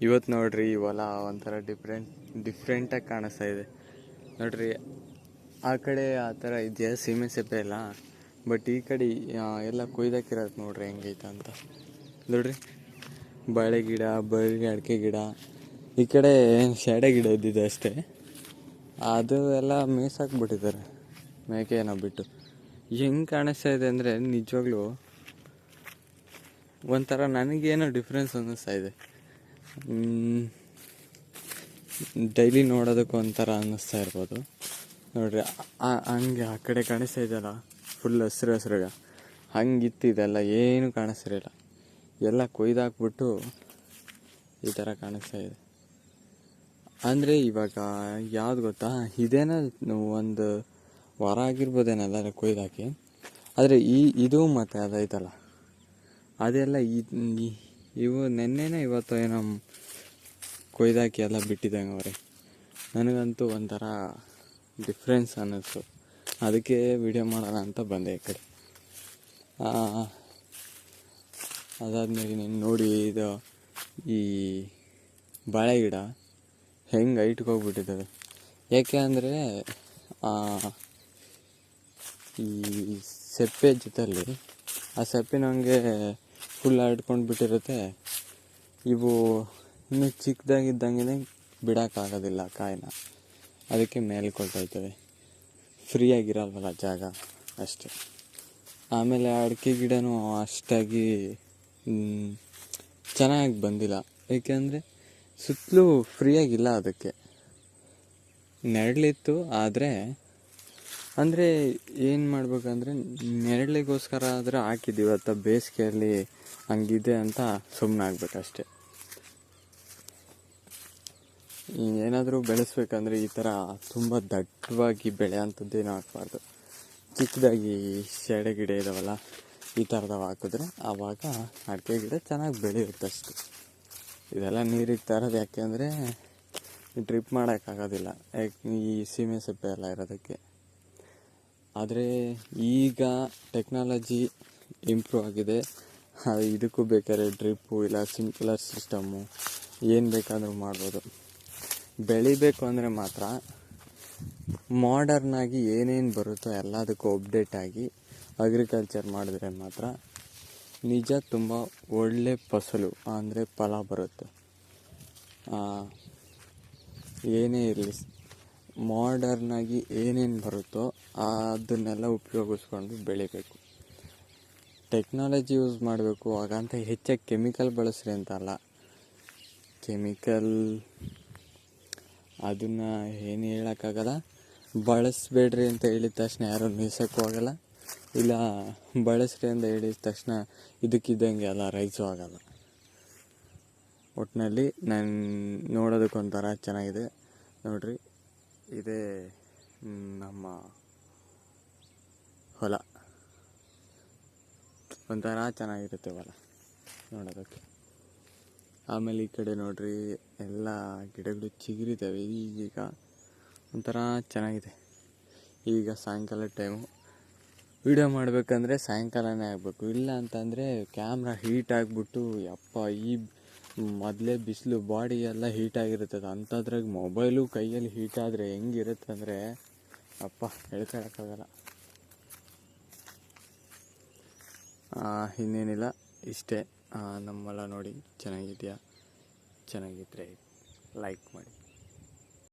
ಇವತ್ತು ನೋಡ್ರಿ ಈ ಹೊಲ ಒಂಥರ ಡಿಫ್ರೆಂಟಾಗಿ ಕಾಣಿಸ್ತಾ ಇದೆ ನೋಡ್ರಿ. ಆ ಕಡೆ ಆ ಥರ ಇದೆಯಾ ಸೀಮೆ ಸೆಪ್ಪೆ ಎಲ್ಲ, ಬಟ್ ಈ ಕಡೆ ಎಲ್ಲ ಕೊಯ್ದಾಕಿರೋದು ನೋಡ್ರಿ ಹೆಂಗೈತೆ ಅಂತ ನೋಡ್ರಿ. ಬಾಳೆ ಗಿಡ, ಅಡಿಕೆ ಗಿಡ, ಈ ಕಡೆ ಶೇಡೆ ಗಿಡ ಇದ್ದಿದೆ ಅಷ್ಟೇ. ಅದು ಎಲ್ಲ ಮೇಸಾಕ್ಬಿಟ್ಟಿದ್ದಾರೆ ಮೇಕೆನ ಬಿಟ್ಟು. ಹೆಂಗೆ ಕಾಣಿಸ್ತಾ ಇದೆ ಅಂದರೆ ನಿಜವಾಗ್ಲೂ ಒಂಥರ ನನಗೇನೋ ಡಿಫ್ರೆನ್ಸ್ ಅನ್ನಿಸ್ತಾ ಇದೆ. ಡೈಲಿ ನೋಡೋದಕ್ಕೆ ಒಂಥರ ಅನ್ನಿಸ್ತಾ ಇರ್ಬೋದು ನೋಡ್ರಿ. ಹಂಗೆ ಆ ಕಡೆ ಕಾಣಿಸ್ತಾ ಇದೆಯಲ್ಲ ಫುಲ್ ಹಸ್ರಾಗ, ಹಂಗಿತ್ತು ಇದೆಲ್ಲ ಏನು ಕಾಣಿಸ್ತಿರಲಿಲ್ಲ. ಎಲ್ಲ ಕೊಯ್ದಾಕ್ಬಿಟ್ಟು ಈ ಥರ ಕಾಣಿಸ್ತಾ ಇದೆ. ಅಂದರೆ ಇವಾಗ ಯಾವ್ದು ಗೊತ್ತಾ, ಇದೇನೋ ಒಂದು ವಾರ ಆಗಿರ್ಬೋದೇನಲ್ಲ ಕೊಯ್ದಾಕಿ. ಆದರೆ ಇದು ಮತ್ತು ಅದೈತಲ್ಲ ಅದೆಲ್ಲ ಇವು ನೆನ್ನೆನೇ ಇವತ್ತು ಏನೋ ಕೊಯ್ದಾಕಿ ಎಲ್ಲ ಬಿಟ್ಟಿದ್ದಂಗೆ ಅವ್ರೆ. ನನಗಂತೂ ಒಂಥರ ಡಿಫ್ರೆನ್ಸ್ ಅನ್ನಿಸ್ತು, ಅದಕ್ಕೆ ವಿಡಿಯೋ ಮಾಡೋಣ ಅಂತ ಬಂದೆ ಈ ಕಡೆ. ಅದಾದಮೇಲೆ ನೀನು ನೋಡಿ, ಇದು ಈ ಬಾಳೆ ಗಿಡ ಹೆಂಗೆ ಹೈಟ್ಗೆ ಹೋಗ್ಬಿಟ್ಟಿದ್ದಾವೆ. ಏಕೆ ಅಂದರೆ ಈ ಸೆಪ್ಪೆ ಜೊತೆಯಲ್ಲಿ ಆ ಸೆಪ್ಪಿನಂಗೆ ಫುಲ್ ಹರಡ್ಕೊಂಡು ಬಿಟ್ಟಿರುತ್ತೆ. ಇವು ಇನ್ನೂ ಚಿಕ್ಕದಾಗಿದ್ದಂಗೆ ಬಿಡೋಕ್ಕಾಗೋದಿಲ್ಲ ಕಾಯಿನ, ಅದಕ್ಕೆ ಮೇಲ್ಕೊಳ್ತಾಯ್ತವೆ. ಫ್ರೀಯಾಗಿರಲ್ವಲ್ಲ ಜಾಗ ಅಷ್ಟೇ. ಆಮೇಲೆ ಅಡಿಕೆ ಗಿಡನೂ ಅಷ್ಟಾಗಿ ಚೆನ್ನಾಗಿ ಬಂದಿಲ್ಲ, ಏಕೆಂದರೆ ಸುತ್ತಲೂ ಫ್ರೀಯಾಗಿಲ್ಲ. ಅದಕ್ಕೆ ನೆರಳಿತ್ತು, ಆದರೆ ಅಂದರೆ ಏನು ಮಾಡ್ಬೇಕಂದ್ರೆ ನೆರಳಿಗೋಸ್ಕರ ಆದರೆ ಹಾಕಿದ್ದೀವಿ. ಇವತ್ತು ಬೇಸಿಗೆಯಲ್ಲಿ ಹಂಗಿದೆ ಅಂತ ಸುಮ್ಮನೆ ಆಗ್ಬೇಕಷ್ಟೆ. ಏನಾದರೂ ಬೆಳೆಸ್ಬೇಕಂದ್ರೆ ಈ ಥರ ತುಂಬ ದಟ್ಟವಾಗಿ ಬೆಳೆಯೋಂಥದ್ದೇನು ಹಾಕ್ಬಾರ್ದು. ಚಿಕ್ಕದಾಗಿ ಶೇಡೆ ಗಿಡ ಇದಾವಲ್ಲ, ಈ ಥರದವು ಹಾಕಿದ್ರೆ ಆವಾಗ ಅಡಿಕೆ ಗಿಡ ಚೆನ್ನಾಗಿ ಬೆಳೆಯುತ್ತೆ ಅಷ್ಟೆ. ಇದೆಲ್ಲ ನೀರಿಗೆ ತರೋದು ಯಾಕೆಂದರೆ ಡ್ರಿಪ್ ಮಾಡೋಕ್ಕಾಗೋದಿಲ್ಲ, ಈ ಸೀಮೆ ಸೆಪ್ಪೆ ಎಲ್ಲ ಇರೋದಕ್ಕೆ. ಆದರೆ ಈಗ ಟೆಕ್ನಾಲಜಿ ಇಂಪ್ರೂವ್ ಆಗಿದೆ, ಇದಕ್ಕೂ ಬೇಕಾದ್ರೆ ಡ್ರಿಪ್ಪು ಇಲ್ಲ ಸಿಂಕ್ಲರ್ ಸಿಸ್ಟಮ್ಮು ಏನು ಬೇಕಾದರೂ ಮಾಡ್ಬೋದು. ಬೆಳಿಬೇಕು ಅಂದರೆ ಮಾತ್ರ ಮಾಡರ್ನಾಗಿ ಏನೇನು ಬರುತ್ತೋ ಎಲ್ಲದಕ್ಕೂ ಅಪ್ಡೇಟ್ ಆಗಿ ಅಗ್ರಿಕಲ್ಚರ್ ಮಾಡಿದ್ರೆ ಮಾತ್ರ ನಿಜ ತುಂಬ ಒಳ್ಳೆ ಫಸಲು ಅಂದರೆ ಫಲ ಬರುತ್ತೆ. ಏನೇ ಇರಲಿ, ಮಾಡರ್ನಾಗಿ ಏನೇನು ಬರುತ್ತೋ ಅದನ್ನೆಲ್ಲ ಉಪಯೋಗಿಸ್ಕೊಂಡು ಬೆಳಿಬೇಕು. ಟೆಕ್ನಾಲಜಿ ಯೂಸ್ ಮಾಡಬೇಕು, ಹಾಗಂತ ಹೆಚ್ಚಾಗಿ ಕೆಮಿಕಲ್ ಬಳಸ್ರಿ ಅಂತ ಅಲ್ಲ. ಕೆಮಿಕಲ್ ಅದನ್ನು ಏನು ಹೇಳೋಕ್ಕಾಗಲ್ಲ. ಬಳಸಬೇಡ್ರಿ ಅಂತ ಹೇಳಿದ ತಕ್ಷಣ ಯಾರೂ ನಿಲ್ಸೋಕ್ಕೂ ಆಗಲ್ಲ, ಇಲ್ಲ ಬಳಸ್ರಿ ಅಂತ ಹೇಳಿದ ತಕ್ಷಣ ಇದಕ್ಕಿದ್ದಂಗೆ ಎಲ್ಲ ರೈಸು ಆಗಲ್ಲ. ಒಟ್ಟಿನಲ್ಲಿ ನಾನು ನೋಡೋದಕ್ಕೊಂಥರ ಚೆನ್ನಾಗಿದೆ ನೋಡ್ರಿ. ಇದೇ ನಮ್ಮ ಹೊಲ, ಒಂಥರ ಚೆನ್ನಾಗಿರುತ್ತೆ ಹೊಲ ನೋಡೋದಕ್ಕೆ. ಆಮೇಲೆ ಈ ಕಡೆ ನೋಡ್ರಿ ಎಲ್ಲ ಗಿಡಗಳು ಚಿಗುರಿದ್ದಾವೆ. ಈಗ ಒಂಥರ ಚೆನ್ನಾಗಿದೆ. ಈಗ ಸಾಯಂಕಾಲ ಟೈಮು ವಿಡಿಯೋ ಮಾಡಬೇಕಂದ್ರೆ ಸಾಯಂಕಾಲನೇ ಆಗಬೇಕು, ಇಲ್ಲ ಅಂತಂದರೆ ಕ್ಯಾಮ್ರಾ ಹೀಟ್ ಆಗಿಬಿಟ್ಟು ಯಪ್ಪ, ಈ ಮೊದಲೇ ಬಿಸಿಲು ಬಾಡಿ ಎಲ್ಲ ಹೀಟಾಗಿರುತ್ತದೆ, ಅಂಥದ್ರಾಗ ಮೊಬೈಲು ಕೈಯಲ್ಲಿ ಹೀಟಾದರೆ ಹೆಂಗಿರುತ್ತೆ ಅಂದರೆ ಅಪ್ಪ ಹೇಳ್ಕೊಳಕ್ಕಾಗಲ್ಲ. ಇನ್ನೇನಿಲ್ಲ, ಇಷ್ಟೇ. ನಮ್ಮಲ್ಲ ನೋಡಿ ಚೆನ್ನಾಗಿದೆಯಾ, ಚೆನ್ನಾಗಿದ್ದರೆ ಲೈಕ್ ಮಾಡಿ.